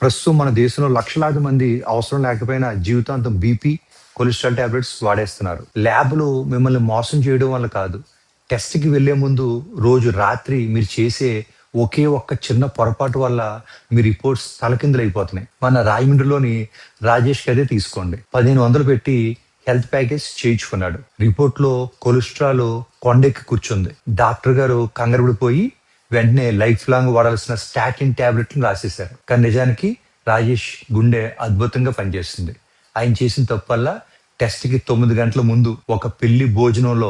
ప్రస్తుతం మన దేశంలో లక్షలాది మంది అవసరం లేకపోయినా జీవితాంతం బీపీ, కొలెస్ట్రాల్ టాబ్లెట్స్ వాడేస్తున్నారు. ల్యాబ్‌లో మిమ్మల్ని మోసం చేయడం వల్ల కాదు. టెస్ట్‌కి వెళ్ళే ముందు రోజు రాత్రి మీరు చేసే ఒకే ఒక్క చిన్న పొరపాటు వల్ల మీ రిపోర్ట్స్ తలకిందులైపోతున్నాయి. మన రాజమండ్రిలోని రాజేష్‌కి అదే తీసుకోండి. 1500 పెట్టి హెల్త్ ప్యాకేజ్ చేయించుకున్నాడు. రిపోర్ట్‌లో కొలెస్ట్రాల్ కొండెక్కి కూర్చుంది. డాక్టర్ గారు కంగారుపడిపోయి వెంటనే లైఫ్ లాంగ్ వాడాల్సిన స్టాటిన్ టాబ్లెట్‌ని రాసేశారు. కానీ నిజానికి రాజేష్ గుండె అద్భుతంగా పనిచేస్తుంది. ఆయన చేసిన తప్పల్లా టెస్ట్‌కి 9 గంటల ముందు ఒక పెళ్లి భోజనంలో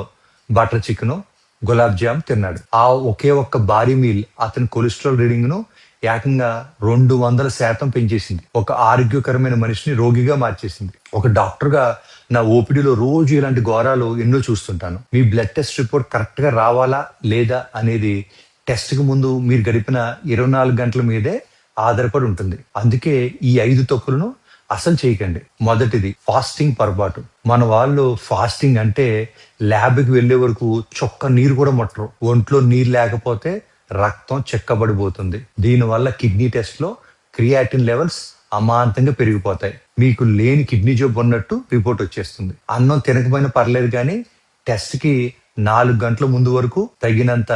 బటర్ చికెను, గులాబ్ జామ్ తిన్నాడు. ఆ ఒకే ఒక్క భారీ మీల్ అతని కొలెస్ట్రాల్ రీడింగ్‌ను ఏకంగా 200% పెంచేసింది. ఒక ఆరోగ్యకరమైన మనిషిని రోగిగా మార్చేసింది. ఒక డాక్టర్‌గా నా ఓపీడీలో రోజు ఇలాంటి ఘోరాలు ఎన్నో చూస్తుంటాను. మీ బ్లడ్ టెస్ట్ రిపోర్ట్ కరెక్ట్‌గా రావాలా లేదా అనేది టెస్ట్‌కి ముందు మీరు గడిపిన 24 గంటల మీదే ఆధారపడి ఉంటుంది. అందుకే ఈ 5 తప్పులను అసలు చేయకండి. మొదటిది ఫాస్టింగ్ పొరపాటు. మన వాళ్ళు ఫాస్టింగ్ అంటే ల్యాబ్‌కి వెళ్ళే వరకు చొక్క నీరు కూడా ముట్టరు. ఒంట్లో నీరు లేకపోతే రక్తం చిక్కబడిపోతుంది. దీనివల్ల కిడ్నీ టెస్ట్‌లో క్రియాటిన్ లెవెల్స్ అమాంతంగా పెరిగిపోతాయి. మీకు లేని కిడ్నీ జబ్బు ఉన్నట్టు రిపోర్ట్ వచ్చేస్తుంది. అన్నం తినకపోయినా పర్లేదు కానీ టెస్ట్‌కి 4 గంటల ముందు వరకు తగినంత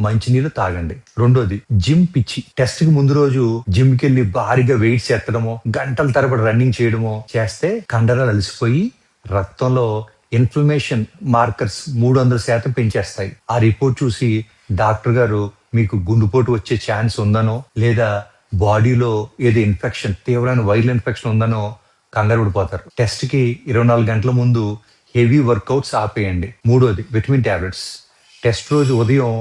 మంచినీళ్ళు తాగండి. రెండోది జిమ్ పిచ్చి. టెస్ట్ కి ముందు రోజు జిమ్ కి వెళ్ళి భారీగా వెయిట్స్ ఎత్తడమో, గంటల తరబడి రన్నింగ్ చేయడమో చేస్తే కండరాలు అలసిపోయి రక్తంలో ఇన్ఫ్లమేషన్ మార్కర్స్ 300% పెంచేస్తాయి. ఆ రిపోర్ట్ చూసి డాక్టర్ గారు మీకు గుండెపోటు వచ్చే ఛాన్స్ ఉందనో లేదా బాడీలో ఏదో ఇన్ఫెక్షన్, తీవ్రమైన వైరల్ ఇన్ఫెక్షన్ ఉందనో కంగారు పడిపోతారు. టెస్ట్ కి 24 గంటల ముందు హెవీ వర్కౌట్స్ ఆపేయండి. మూడోది విటమిన్ టాబ్లెట్స్. టెస్ట్ రోజు ఉదయం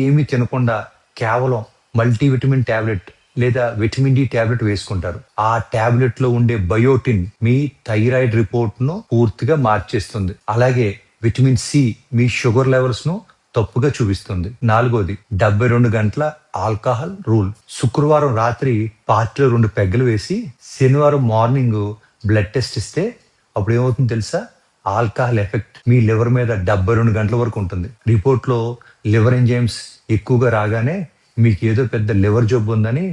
ఏమీ తినకుండా కేవలం మల్టీవిటమిన్ టాబ్లెట్ లేదా విటమిన్ డి టాబ్లెట్ వేసుకుంటారు. ఆ టాబ్లెట్ లో ఉండే బయోటిన్ మీ థైరాయిడ్ రిపోర్ట్ ను పూర్తిగా మార్చేస్తుంది. అలాగే విటమిన్ సి మీ షుగర్ లెవెల్స్ ను తప్పుగా చూపిస్తుంది. నాలుగోది 72 గంటల ఆల్కహాల్ రూల్. శుక్రవారం రాత్రి పార్టీలో 2 పెగ్గలు వేసి శనివారం మార్నింగ్ బ్లడ్ టెస్ట్ ఇస్తే అప్పుడు ఏమవుతుంది తెలుసా? ఆల్కహాల్ ఎఫెక్ట్ మీ లివర్ మీద 72 గంటల వరకు ఉంటుంది. రిపోర్ట్ లో లివర్ ఎంజైమ్స్ ఎక్కువగా రాగానే మీకు ఏదో పెద్ద లివర్ జబ్బు ఉందని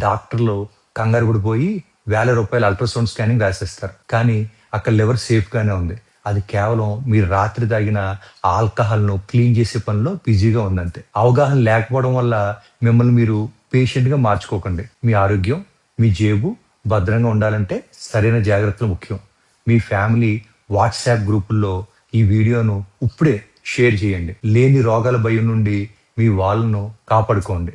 డాక్టర్లు కంగారు పడిపోయి ₹1000 అల్ట్రాసౌండ్ స్కానింగ్ రాసేస్తారు. కానీ అక్కడ లివర్ సేఫ్ గానే ఉంది. అది కేవలం మీరు రాత్రి తాగిన ఆల్కహాల్ ను క్లీన్ చేసే పనిలో బిజీగా ఉందంతే. అవగాహన లేకపోవడం వల్ల మిమ్మల్ని మీరు పేషెంట్ గా మార్చుకోకండి. మీ ఆరోగ్యం, మీ జేబు భద్రంగా ఉండాలంటే సరైన జాగ్రత్తలు ముఖ్యం. మీ ఫ్యామిలీ వాట్సాప్ గ్రూపుల్లో ఈ వీడియోను ఇప్పుడే షేర్ చేయండి. లేని రోగాల భయం నుండి మీ వాళ్ళను కాపాడుకోండి.